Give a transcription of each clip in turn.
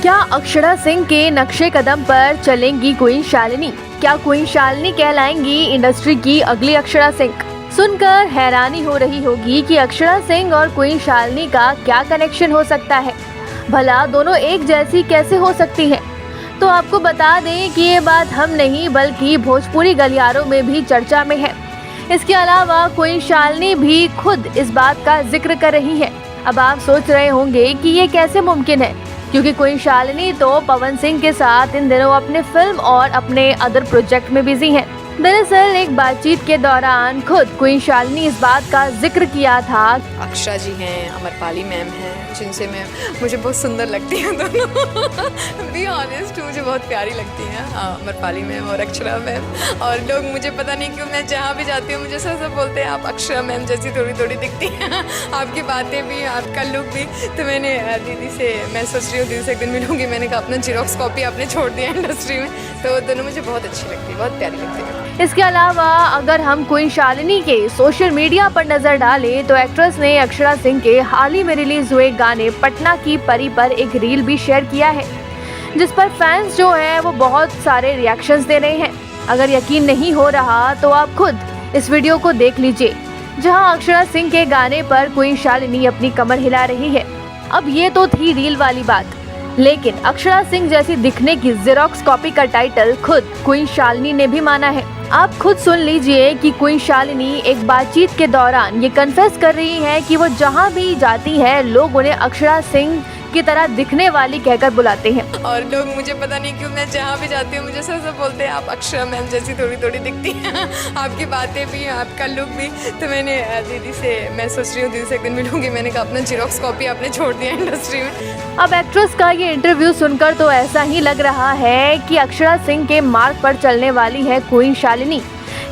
क्या अक्षरा सिंह के नक्शे कदम पर चलेंगी क्वीन शालिनी? क्या क्वीन शालिनी कहलाएंगी इंडस्ट्री की अगली अक्षरा सिंह? सुनकर हैरानी हो रही होगी कि अक्षरा सिंह और क्वीन शालिनी का क्या कनेक्शन हो सकता है। भला दोनों एक जैसी कैसे हो सकती हैं? तो आपको बता दें कि ये बात हम नहीं बल्कि भोजपुरी गलियारों में भी चर्चा में है। इसके अलावा क्वीन शालिनी भी खुद इस बात का जिक्र कर रही है। अब आप सोच रहे होंगे कि ये कैसे मुमकिन है, क्योंकि क्वीन शालिनी तो पवन सिंह के साथ इन दिनों अपने फिल्म और अपने अदर प्रोजेक्ट में बिजी हैं। दरअसल एक बातचीत के दौरान खुद क्वीन शालिनी इस बात का जिक्र किया था। अक्षरा जी हैं, अमरपाली मैम हैं, जिनसे मुझे बहुत सुंदर लगती हैं दोनों। बी ऑनेस्ट, मुझे बहुत प्यारी लगती हैं अमरपाली मैम और अक्षरा मैम। और लोग मुझे पता नहीं क्यों, मैं जहाँ भी जाती हूँ मुझे सब बोलते हैं आप अक्षरा मैम जैसी थोड़ी थोड़ी दिखती हैं, आपकी बातें भी, आपका लुक भी। तो मैंने दीदी से, मैं सोच रही हूँ दीदी से एक दिन मिलूंगी। मैंने कहा अपना जीरोक्स कॉपी आपने छोड़ दिया इंडस्ट्री में। तो दोनों मुझे बहुत अच्छी लगती है, बहुत प्यारी लगती है। इसके अलावा अगर हम क्वीन शालिनी के सोशल मीडिया पर नजर डालें तो एक्ट्रेस ने अक्षरा सिंह के हाल ही में रिलीज हुए गाने पटना की परी पर एक रील भी शेयर किया है, जिस पर फैंस जो हैं वो बहुत सारे रिएक्शंस दे रहे हैं। अगर यकीन नहीं हो रहा तो आप खुद इस वीडियो को देख लीजिए, जहां अक्षरा सिंह के गाने पर क्वीन शालिनी अपनी कमर हिला रही है। अब ये तो थी रील वाली बात, लेकिन अक्षरा सिंह जैसी दिखने की जेरोक्स कॉपी का टाइटल खुद क्वीन शालिनी ने भी माना है। आप खुद सुन लीजिए कि क्वीन शालिनी एक बातचीत के दौरान ये कन्फेस कर रही हैं कि वो जहां भी जाती हैं लोग उन्हें अक्षरा सिंह की तरह दिखने वाली कहकर बुलाते हैं। और लोग मुझे पता नहीं क्यों, मैं जहाँ भी जाती हूँ मुझे सब बोलते हैं आप अक्षरा मैम जैसी थोड़ी थोड़ी दिखती हैं, आपकी बातें भी, आपका लुक भी। तो मैंने दीदी से, मैं सोच रही हूँ दीदी से एक दिन मिलूंगी। मैंने कहा अपना जीरोक्स कॉपी आपने छोड़ दिया इंडस्ट्री में। अब एक्ट्रेस का ये इंटरव्यू सुनकर तो ऐसा ही लग रहा है कि अक्षरा सिंह के मार्ग पर चलने वाली है क्वीन शालिनी,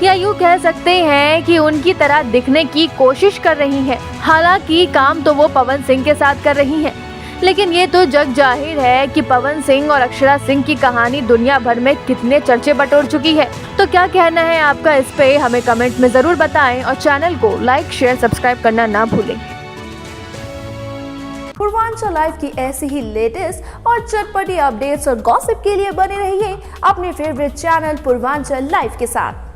या यूँ कह सकते हैं कि उनकी तरह दिखने की कोशिश कर रही है। हालांकि काम तो वो पवन सिंह के साथ कर रही हैं, लेकिन ये तो जग जाहिर है कि पवन सिंह और अक्षरा सिंह की कहानी दुनिया भर में कितने चर्चे बटोर चुकी है। तो क्या कहना है आपका इस पे, हमें कमेंट में जरूर बताएं और चैनल को लाइक, शेयर, सब्सक्राइब करना ना भूलें। पूर्वांचल लाइव की ऐसी ही लेटेस्ट और चटपटी अपडेट्स और गॉसिप के लिए बने रहिए अपने फेवरेट चैनल पूर्वांचल लाइव के साथ।